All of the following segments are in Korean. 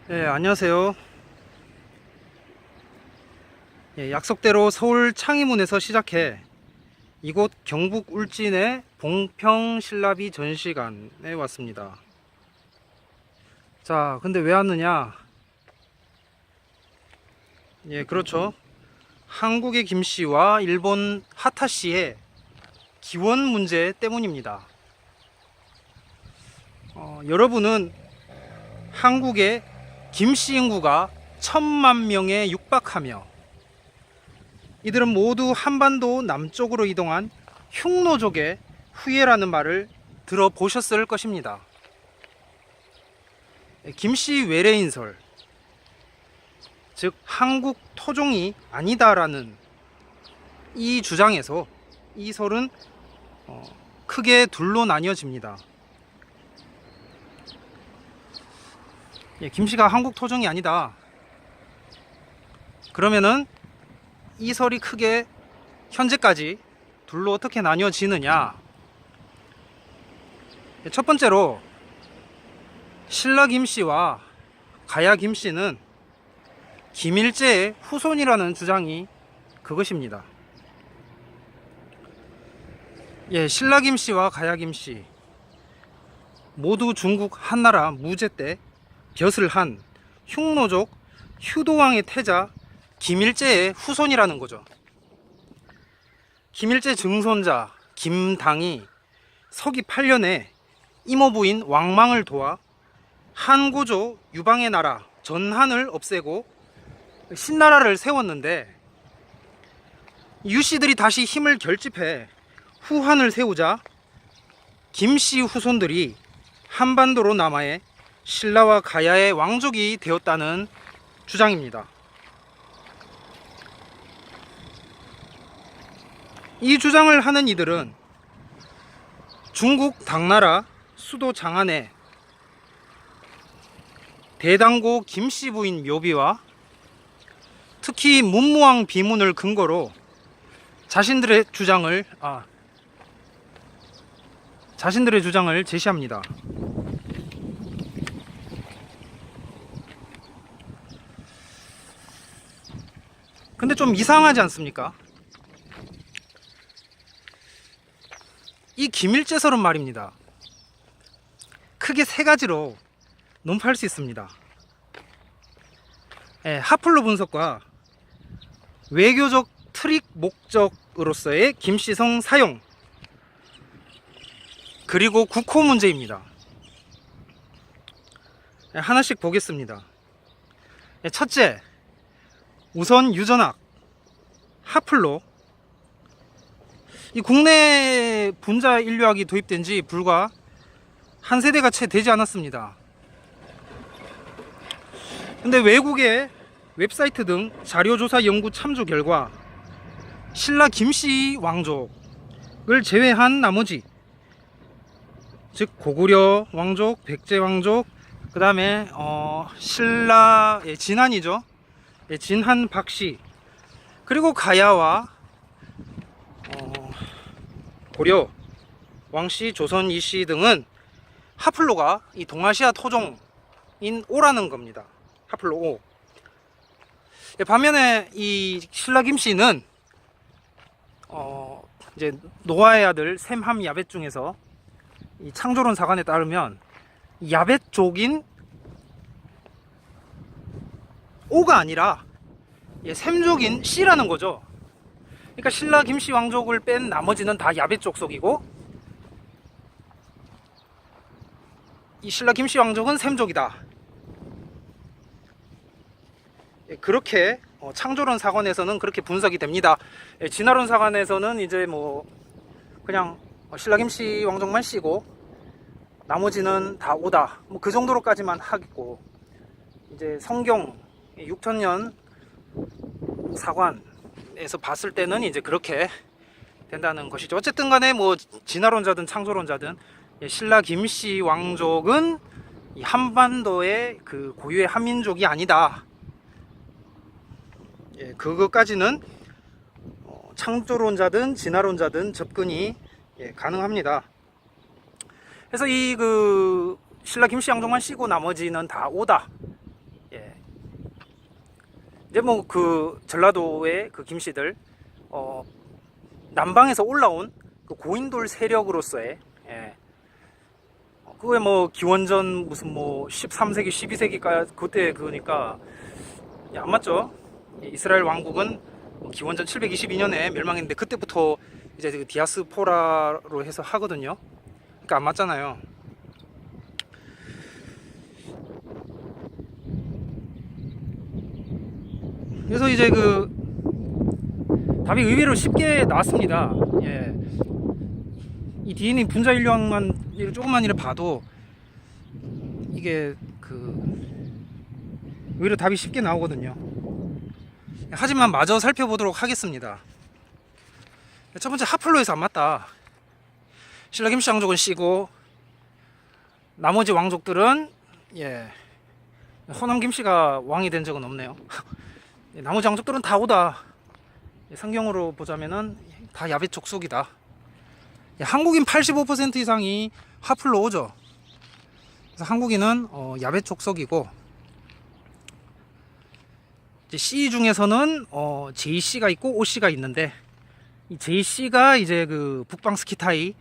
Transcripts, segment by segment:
네, 안녕하세요. 약속대로 서울 창의문에서 시작해 이곳 경북 울진의 봉평신라비 전시관에 왔습니다. 자, 근데 왜 왔느냐? 그렇죠. 한국의 김씨와 일본 하타씨의 기원 문제 때문입니다. 여러분은 한국의 김씨 인구가 1,000만 명에 육박하며 이들은 모두 한반도 남쪽으로 이동한 흉노족의 후예라는 말을 들어보셨을 것입니다. 김씨 외래인설, 즉 한국 토종이 아니다라는 이 주장에서 이 설은 크게 둘로 나뉘어집니다. 김씨가 한국 토종이 아니다. 그러면은 이 설이 크게 현재까지 둘로 어떻게 나뉘어지느냐? 첫 번째로 신라 김씨와 가야 김씨는 김일제의 후손이라는 주장이 그것입니다. 신라 김씨와 가야 김씨 모두 중국 한나라 무제 때 벼슬 한 흉노족 휴도왕의 태자 김일제의 후손이라는 거죠. 김일제 증손자 김당이 서기 8년에 이모부인 왕망을 도와 한고조 유방의 나라 전한을 없애고 신나라를 세웠는데 유씨들이 다시 힘을 결집해 후한을 세우자 김씨 후손들이 한반도로 남하해 신라와 가야의 왕족이 되었다는 주장입니다. 이 주장을 하는 이들은 중국 당나라 수도 장안에 대당고 김씨 부인 묘비와 특히 문무왕 비문을 근거로 자신들의 주장을 제시합니다. 근데 좀 이상하지 않습니까? 이 김일제설은 말입니다. 크게 세 가지로 논파할 수 있습니다. 하플로 분석과 외교적 트릭 목적으로서의 김씨성 사용, 그리고 국호 문제입니다. 하나씩 보겠습니다. 첫째, 우선 유전학 하플로 이 국내 분자 인류학이 도입된 지 불과 한 세대가 채 되지 않았습니다. 근데 외국의 웹사이트 등 자료조사 연구 참조 결과 신라 김씨 왕족을 제외한 나머지, 즉 고구려 왕족, 백제 왕족, 그 다음에 신라의 진한이죠. 진한 박씨, 그리고 가야와 고려 왕씨, 조선 이씨 등은 하플로가 이 동아시아 토종인 오라는 겁니다. 하플로 O. 반면에 이 신라 김씨는 이제 노아의 아들 셈함 야벳 중에서 이 창조론 사관에 따르면 야벳 족인 O가 아니라 셈족인 C라는 거죠. 그러니까 신라 김씨 왕족을 뺀 나머지는 다 야벳 족속이고 이 신라 김씨 왕족은 셈족이다. 그렇게 창조론 사관에서는 그렇게 분석이 됩니다. 진화론 사관에서는 이제 뭐 그냥 신라 김씨 왕족만 C고 나머지는 다 O다, 뭐 그 정도로까지만 하겠고, 이제 성경 6,000년 사관에서 봤을 때는 이제 그렇게 된다는 것이죠. 어쨌든 간에 뭐 진화론자든 창조론자든 신라 김씨 왕족은 이 한반도의 그 고유의 한민족이 아니다. 그것까지는 창조론자든 진화론자든 접근이 가능합니다. 그래서 이 그 신라 김씨 양종만 씨고 나머지는 다 오다. 예. 이제 뭐 그 전라도의 그 김씨들 남방에서 올라온 그 고인돌 세력으로서의 예. 그게 뭐 기원전 무슨 뭐 13세기 12세기까 그때 그러니까 안 맞죠? 이스라엘 왕국은 기원전 722년에 멸망했는데 그때부터 이제 그 디아스포라로 해서 하거든요. 그러니까 안 맞잖아요. 그래서 이제 그 답이 의외로 쉽게 나왔습니다. 예. 이 DNA 분자 인류학만 조금만이라 봐도 이게 그 의외로 답이 쉽게 나오거든요. 하지만 마저 살펴보도록 하겠습니다. 첫 번째, 하플로에서 안 맞다. 신라 김씨 왕족은 C고 나머지 왕족들은 예, 호남 김씨가 왕이 된 적은 없네요. 나머지 왕족들은 다 오다. 성경으로 보자면은 다 야벳 족속이다. 한국인 85% 이상이 하플로 오죠. 그래서 한국인은 야벳 족속이고, 이제 C 중에서는 JC가 있고 OC가 있는데, 이 JC가 이제 그 북방 스키타이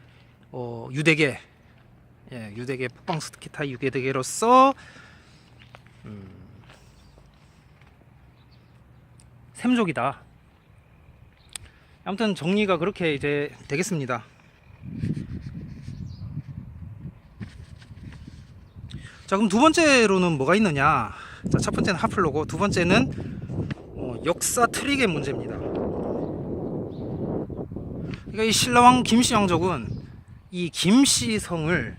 유대계, 예, 유대계 북방 스키타이 유대계로서 샘족이다. 아무튼 정리가 그렇게 이제 되겠습니다. 자, 그럼 두 번째로는 뭐가 있느냐? 자, 첫 번째는 하플로고, 두 번째는 역사 트릭의 문제입니다. 그러니까 이 신라왕 김씨 왕족은 이 김씨성을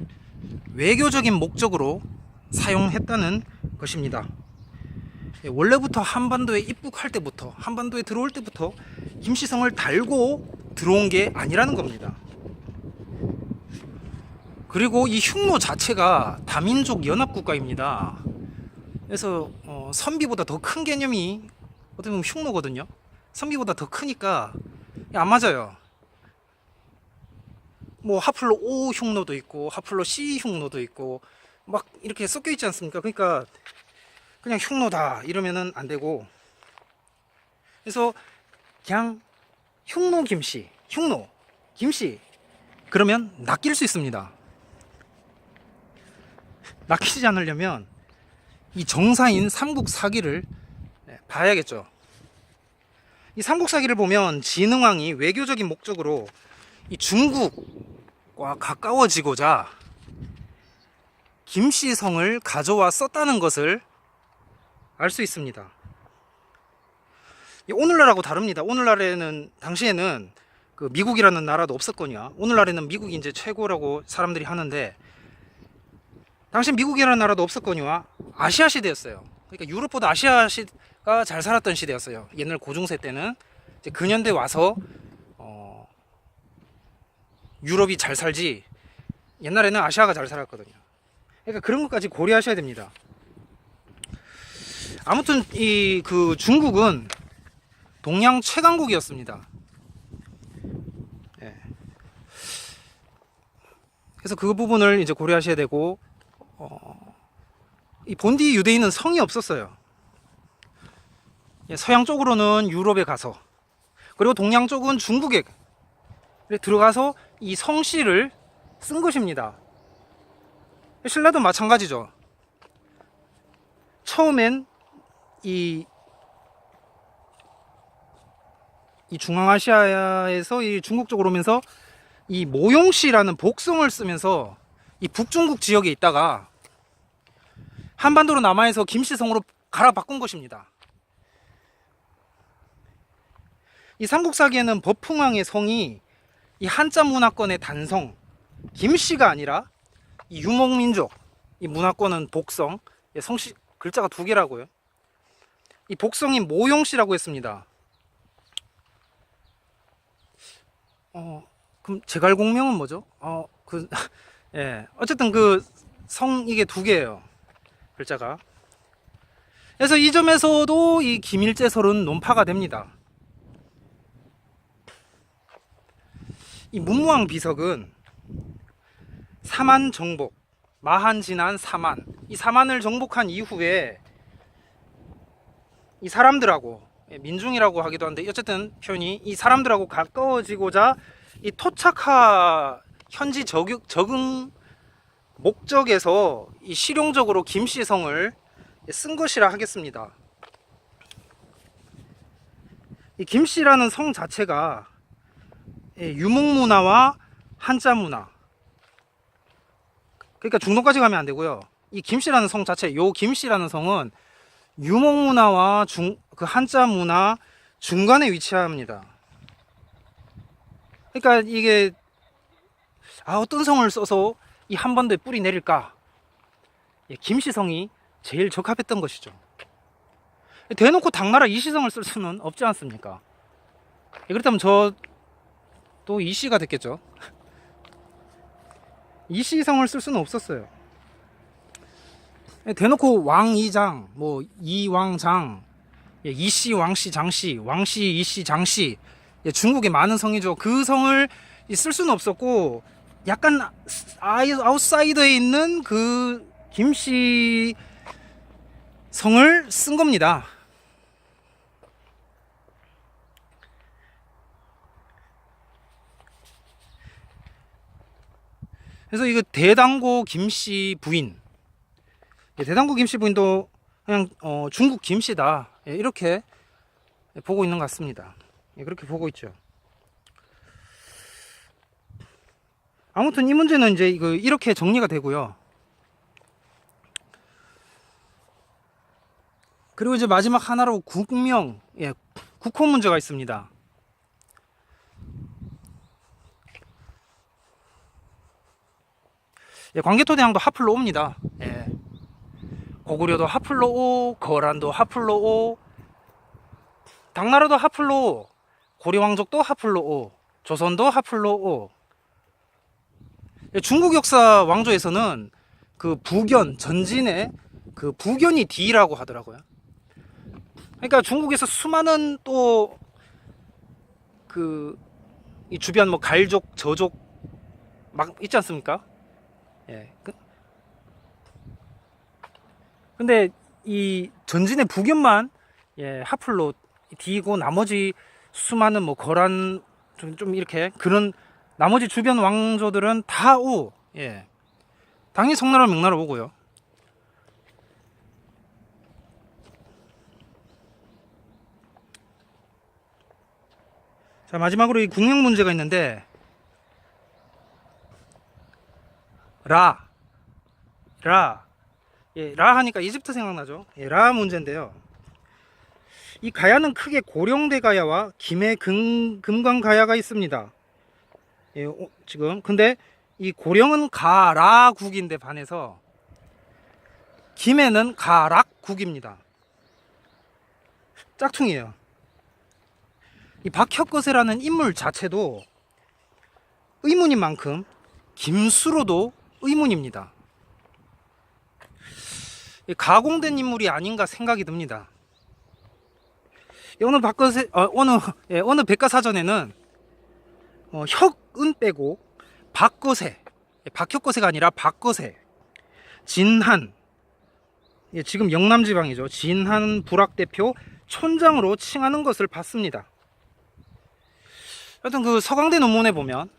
외교적인 목적으로 사용했다는 것입니다. 원래부터 한반도에 입국할 때부터, 한반도에 들어올 때부터 김씨성을 달고 들어온 게 아니라는 겁니다. 그리고 이 흉노 자체가 다민족 연합국가입니다. 그래서 선비보다 더 큰 개념이 어떻게 보면 흉노거든요. 선비보다 더 크니까 안 맞아요. 뭐 하플로 O 흉노도 있고 하플로 C 흉노도 있고 막 이렇게 섞여 있지 않습니까? 그러니까 그냥 흉노다 이러면은 안 되고, 그래서 그냥 흉노 김씨, 흉노 김씨 그러면 낚일 수 있습니다. 낚이지 않으려면 이 정사인 삼국사기를 봐야겠죠. 이 삼국사기를 보면 진흥왕이 외교적인 목적으로 이 중국과 가까워지고자 김씨성을 가져와 썼다는 것을 알 수 있습니다. 오늘날하고 다릅니다. 오늘날에는 당시에는 그 미국이라는 나라도 없었거든요. 오늘날에는 미국이 이제 최고라고 사람들이 하는데, 당시 미국이라는 나라도 없었거니와 아시아 시대였어요. 그러니까 유럽보다 아시아가 잘 살았던 시대였어요. 옛날 고중세 때는 이제 근현대 와서 유럽이 잘 살지, 옛날에는 아시아가 잘 살았거든요. 그러니까 그런 것까지 고려하셔야 됩니다. 아무튼 이 그 중국은 동양 최강국이었습니다. 예. 그래서 그 부분을 이제 고려하셔야 되고, 이 본디 유대인은 성이 없었어요. 예, 서양 쪽으로는 유럽에 가서, 그리고 동양 쪽은 중국에 들어가서 이 성씨를 쓴 것입니다. 신라도 마찬가지죠. 처음엔 이 중앙아시아에서 이 중국 쪽으로 오면서 이 모용씨라는 복성을 쓰면서 이 북중국 지역에 있다가 한반도로 남하해서 김씨성으로 갈아 바꾼 것입니다. 이 삼국사기에는 법흥왕의 성이 이 한자 문화권의 단성 김씨가 아니라 이 유목민족, 이 문화권은 복성, 성씨 글자가 두 개라고요. 이 복성이 모용씨라고 했습니다. 그럼 제갈공명은 뭐죠? 예, 어쨌든 그 성 이게 두 개예요, 글자가. 그래서 이 점에서도 이 김일제설은 논파가 됩니다. 이 문무왕 비석은 사만 정복, 마한, 진한, 사만, 이 사만을 정복한 이후에 이 사람들하고, 민중이라고 하기도 한데 어쨌든 표현이 이 사람들하고 가까워지고자 이 토착화 현지 적응 목적에서 이 실용적으로 김씨성을 쓴 것이라 하겠습니다. 이 김씨라는 성 자체가 유목문화와 한자문화, 그러니까 중동까지 가면 안 되고요. 이 김씨라는 성 자체, 요 김씨라는 성은 유목문화와 그 한자문화 중간에 위치합니다. 그러니까 이게 어떤 성을 써서 이 한반도에 뿌리 내릴까? 김씨성이 제일 적합했던 것이죠. 대놓고 당나라 이시성을 쓸 수는 없지 않습니까? 그렇다면 저도 이씨가 됐겠죠. 이시성을 쓸 수는 없었어요. 대놓고 왕이장, 뭐 이왕장, 이씨, 왕씨, 장씨, 왕씨, 이씨, 장씨, 중국에 많은 성이죠. 그 성을 쓸 수는 없었고, 약간 아웃사이더에 있는 그 김씨 성을 쓴 겁니다. 그래서 이거 대당고 김씨 부인, 대당고 김씨 부인도 그냥 중국 김씨다, 이렇게 보고 있는 것 같습니다. 그렇게 보고 있죠. 아무튼 이 문제는 이제 이렇게 정리가 되고요. 그리고 이제 마지막 하나로 국명, 국호 문제가 있습니다. 광개토대왕도 하플로 옵니다. 고구려도 하플로 오, 거란도 하플로 오, 당나라도 하플로 오, 고려왕족도 하플로 오, 조선도 하플로 오. 중국 역사 왕조에서는 그 부견, 전진의 그 부견이 D라고 하더라고요. 그러니까 중국에서 수많은 또 이 주변 뭐 갈족, 저족 막 있지 않습니까? 근데 이 전진의 부견만 하플로 D고 나머지 수많은 뭐 거란 좀 이렇게 그런 나머지 주변 왕조들은 다 오. 당연히 청나라 명나라 오고요. 자, 마지막으로 이 국명 문제가 있는데, 라 하니까 이집트 생각나죠. 라 문제인데요. 이 가야는 크게 고령대 가야와 김해 금강 가야가 있습니다. 지금 근데 이 고령은 가라국인데 반해서 김해는 가락국입니다. 짝퉁이에요. 이 박혁거세라는 인물 자체도 의문인 만큼 김수로도 의문입니다. 가공된 인물이 아닌가 생각이 듭니다. 어느 백과사전에는 혁은 빼고 박거세, 박혁거세가 아니라 박거세, 진한, 지금 영남지방이죠. 진한 불학대표 촌장으로 칭하는 것을 봤습니다. 하여튼 그 서강대 논문에 보면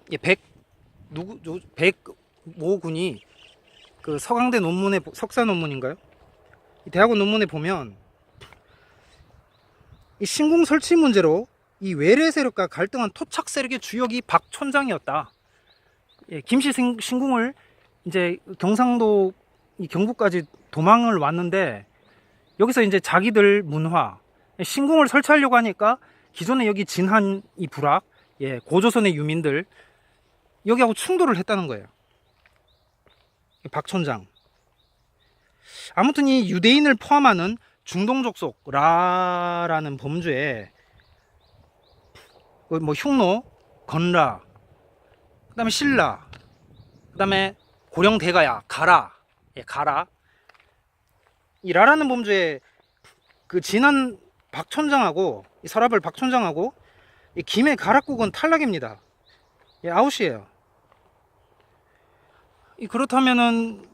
백모군이 그 서강대 논문에 석사 논문인가요? 대학원 논문에 보면 이 신궁 설치 문제로 이 외래 세력과 갈등한 토착 세력의 주역이 박 촌장이었다. 김씨 신궁을 이제 경상도 이 경북까지 도망을 왔는데 여기서 이제 자기들 문화 신궁을 설치하려고 하니까 기존에 여기 진한 이 불악 고조선의 유민들 여기하고 충돌을 했다는 거예요. 박 촌장. 아무튼 이 유대인을 포함하는 중동족속 라라는 범죄에 뭐 흉노, 건라, 그 다음에 신라, 그 다음에 고령대가야, 가라, 가라. 이 라라는 범죄에 그 진한 박촌장하고 이 서라벌 박촌장하고 이 김해 가락국은 탈락입니다. 아웃이에요. 그렇다면은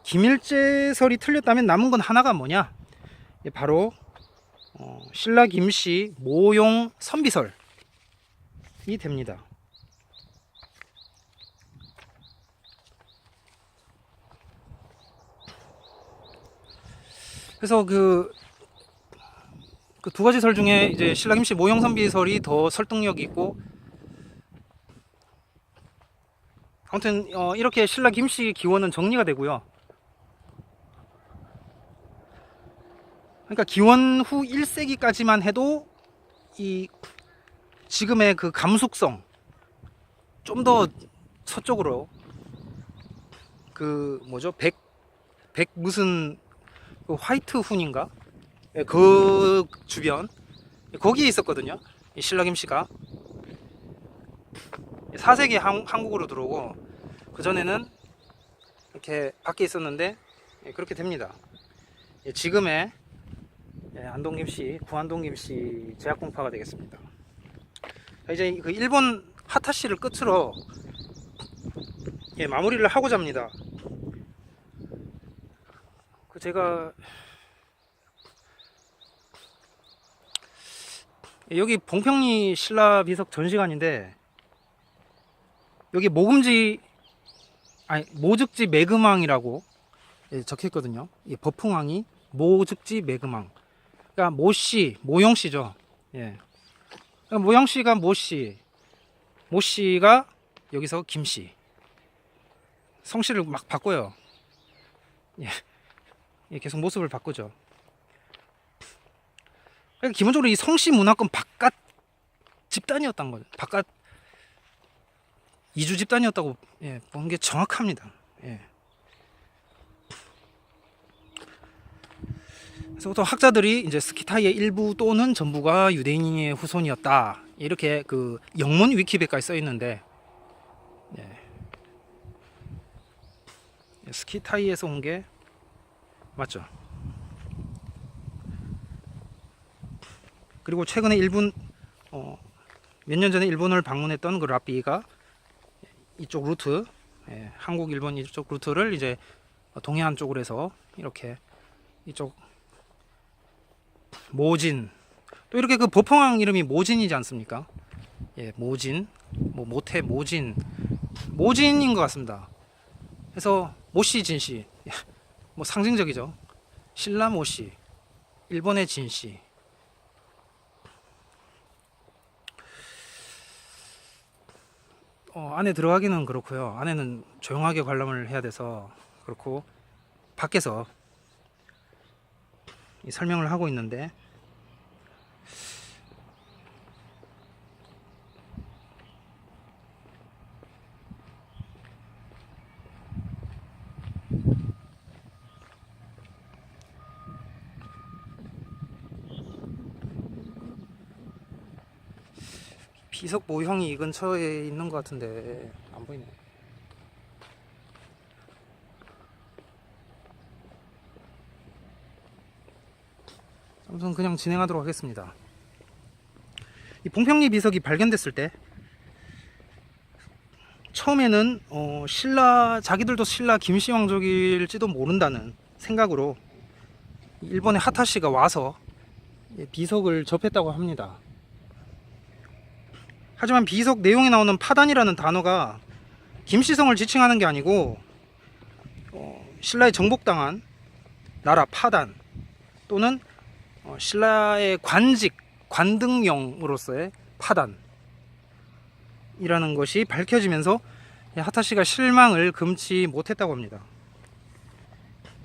김일제설이 틀렸다면 남은 건 하나가 뭐냐? 바로 신라 김씨 모용 선비설이 됩니다. 그래서 그 두 가지 설 중에 이제 신라 김씨 모용 선비설이 더 설득력이 있고, 아무튼 이렇게 신라 김씨 기원은 정리가 되고요. 그러니까 기원 후 1세기까지만 해도 이 지금의 그 감숙성, 좀 더 서쪽으로 그 뭐죠? 백 무슨 그 화이트 훈인가? 그 주변 거기에 있었거든요. 이 신라 김씨가 4세기 한국으로 들어오고, 그 전에는 이렇게 밖에 있었는데 그렇게 됩니다. 지금의 안동 김씨, 구안동 김씨 제약공파가 되겠습니다. 이제 그 일본 하타시를 끝으로 마무리를 하고자 합니다. 그 제가 여기 봉평리 신라 비석 전시관인데, 여기 모직지 매금왕이라고 적혀있거든요. 법풍왕이 모직지 매금왕. 그러니까 모씨, 모용씨죠. 예. 그러니까 모용씨가 모씨, 모씨가 여기서 김씨. 성씨를 막 바꿔요. 예. 계속 모습을 바꾸죠. 그러니까 기본적으로 이 성씨 문화권 바깥 집단이었던 거죠. 바깥 이주 집단이었다고 보는 게 정확합니다. 그래서 또 학자들이 이제 스키타이의 일부 또는 전부가 유대인의 후손이었다, 이렇게 그 영문 위키백과에 써 있는데, 스키타이에서 온 게 맞죠. 그리고 최근에 일본 몇 년 전에 일본을 방문했던 그 라삐가 이쪽 루트, 한국 일본 이쪽 루트를 이제 동해안 쪽으로 해서 이렇게 이쪽 모진, 또 이렇게 그 법흥왕 이름이 모진이지 않습니까? 모진, 뭐 모태 모진인 것 같습니다. 그래서 모씨 진씨, 뭐 상징적이죠. 신라 모씨, 일본의 진씨. 안에 들어가기는 그렇고요. 안에는 조용하게 관람을 해야 돼서 그렇고, 밖에서 이 설명을 하고 있는데, 비석 모형이 이 근처에 있는 것 같은데 안 보이네. 아무튼 그냥 진행하도록 하겠습니다. 이 봉평리 비석이 발견됐을 때 처음에는 자기들도 신라 김씨 왕족일지도 모른다는 생각으로 일본의 하타시가 와서 비석을 접했다고 합니다. 하지만 비석 내용에 나오는 파단이라는 단어가 김씨성을 지칭하는 게 아니고 신라에 정복당한 나라 파단, 또는 신라의 관등명으로서의 파단이라는 것이 밝혀지면서 하타시가 실망을 금치 못했다고 합니다.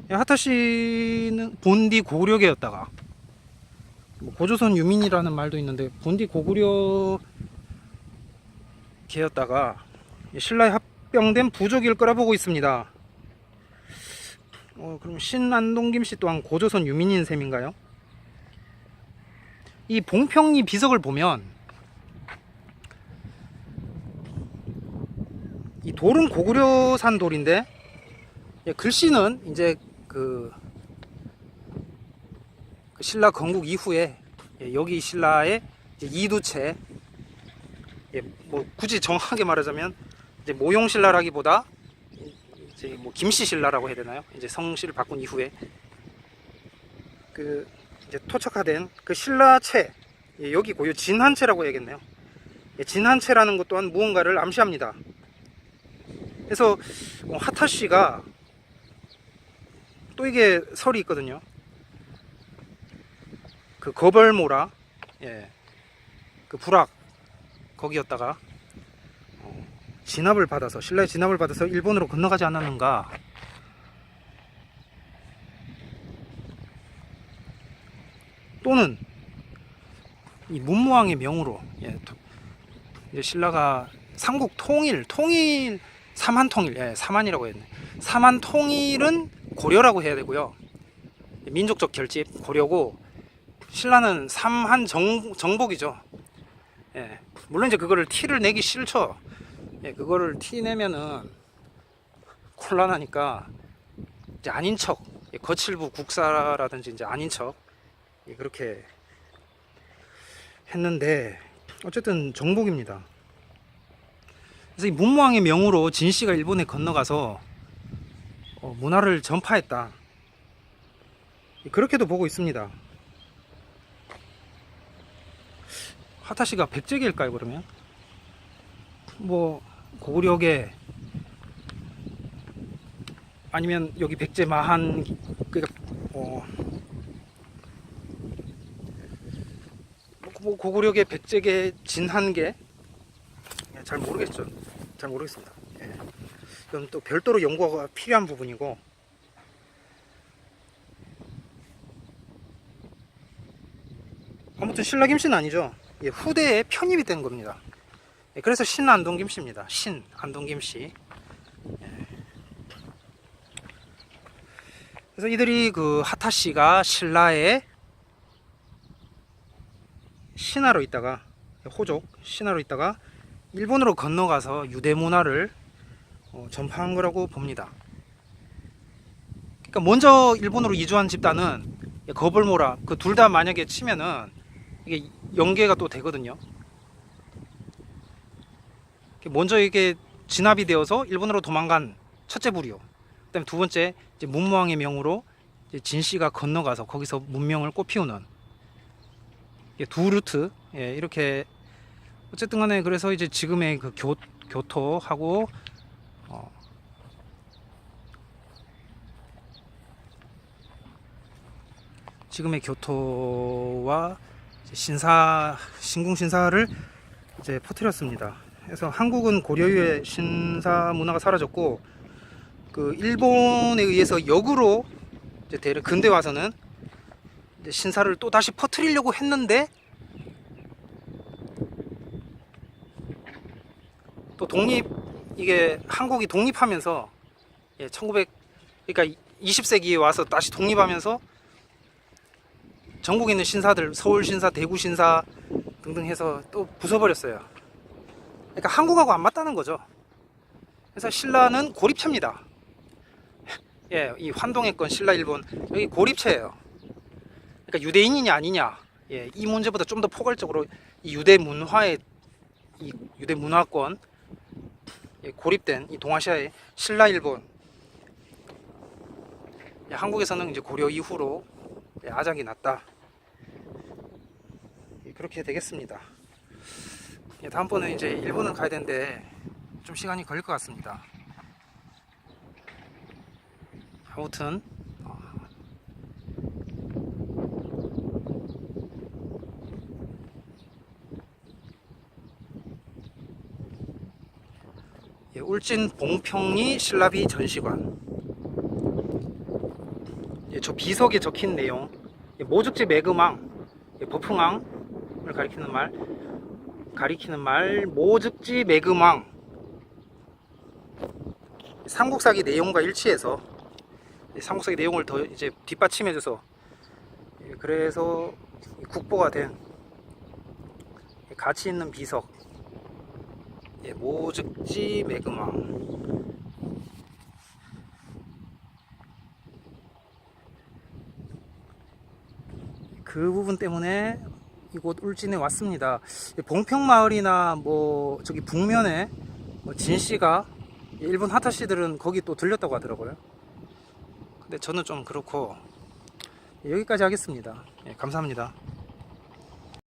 하타시는 본디 고구려계였다가, 고조선 유민이라는 말도 있는데 본디 고구려 계였다가 신라에 합병된 부족일 거라 보고 있습니다. 그럼 신안동 김씨 또한 고조선 유민인 셈인가요? 이 봉평리 비석을 보면 이 돌은 고구려산 돌인데, 글씨는 이제 그 신라 건국 이후에 여기 신라의 이두채, 뭐 굳이 정확하게 말하자면 이제 모용신라라기보다 이제 뭐 김씨 신라라고 해야 되나요? 이제 성씨를 바꾼 이후에 그 이제 토착화된 그 신라체, 여기 고유 진한체라고 해야겠네요. 진한체라는 것 또한 무언가를 암시합니다. 그래서 하타씨가 또 이게 설이 있거든요. 그 거벌모라, 그 불악 거기였다가 진압을 받아서, 신라의 진압을 받아서 일본으로 건너가지 않았는가. 또는 이 문무왕의 명으로, 이제 신라가 삼국 통일, 삼한통일, 삼한이라고 했네. 삼한통일은 고려라고 해야 되고요. 민족적 결집 고려고, 신라는 삼한 정복이죠. 물론 이제 그거를 티를 내기 싫죠. 그거를 티 내면은 곤란하니까 이제 아닌 척, 거칠부 국사라든지 이제 아닌 척 그렇게 했는데, 어쨌든 정복입니다. 그래서 이 문무왕의 명으로 진씨가 일본에 건너가서 문화를 전파했다, 그렇게도 보고 있습니다. 하타씨가 백제계일까요? 그러면 뭐 고구려계, 아니면 여기 백제 마한, 그러니까 뭐 고구려계, 백제계, 진한계, 잘 모르겠죠. 잘 모르겠습니다. 이건 또 별도로 연구가 필요한 부분이고, 아무튼 신라 김씨는 아니죠. 후대에 편입이 된 겁니다. 그래서 신안동 김씨입니다. 신안동 김씨. 그래서 이들이 그 하타씨가 신라의 신하로 있다가, 호족 신하로 있다가 일본으로 건너가서 유대 문화를 전파한 거라고 봅니다. 그러니까 먼저 일본으로 이주한 집단은 거벌모라, 그 둘 다 만약에 치면은 이게 연계가 또 되거든요. 먼저 이게 진압이 되어서 일본으로 도망간 첫째 부류, 그다음에 두 번째 이제 문무왕의 명으로 이제 진씨가 건너가서 거기서 문명을 꽃피우는 두 루트, 이렇게 어쨌든 간에, 그래서 이제 지금의 그 교토하고 지금의 교토와 신궁신사를 이제 퍼뜨렸습니다. 그래서 한국은 고려 이후에 신사 문화가 사라졌고, 그 일본에 의해서 역으로 이제 근대 와서는 이제 신사를 또 다시 퍼뜨리려고 했는데, 또 이게 한국이 독립하면서 그러니까 20세기에 와서 다시 독립하면서 전국에 있는 신사들, 서울 신사, 대구 신사 등등 해서 또 부숴버렸어요. 그러니까 한국하고 안 맞다는 거죠. 그래서 신라는 고립체입니다. 이 환동했건 신라 일본, 여기 고립체예요. 그러니까 유대인이냐 아니냐, 이 문제보다 좀 더 포괄적으로 이 유대 문화의, 이 유대 문화권, 고립된 이 동아시아의 신라 일본, 한국에서는 이제 고려 이후로 아작이 났다, 그렇게 되겠습니다. 다음번에 이제 일본을 가야 되는데 좀 시간이 걸릴 것 같습니다. 아무튼 울진 봉평리 신라비 전시관, 저 비석에 적힌 내용, 모죽지 매금왕, 버풍왕을 가리키는 말 모죽지 매금왕, 삼국사기 내용과 일치해서 삼국사기 내용을 더 이제 뒷받침해줘서, 그래서 국보가 된 가치 있는 비석, 모죽지 매금왕. 그 부분 때문에 이곳 울진에 왔습니다. 봉평마을이나 뭐 저기 북면에 진씨가 일본 하타 씨들은 거기 또 들렸다고 하더라고요. 근데 저는 좀 그렇고 여기까지 하겠습니다. 예, 감사합니다.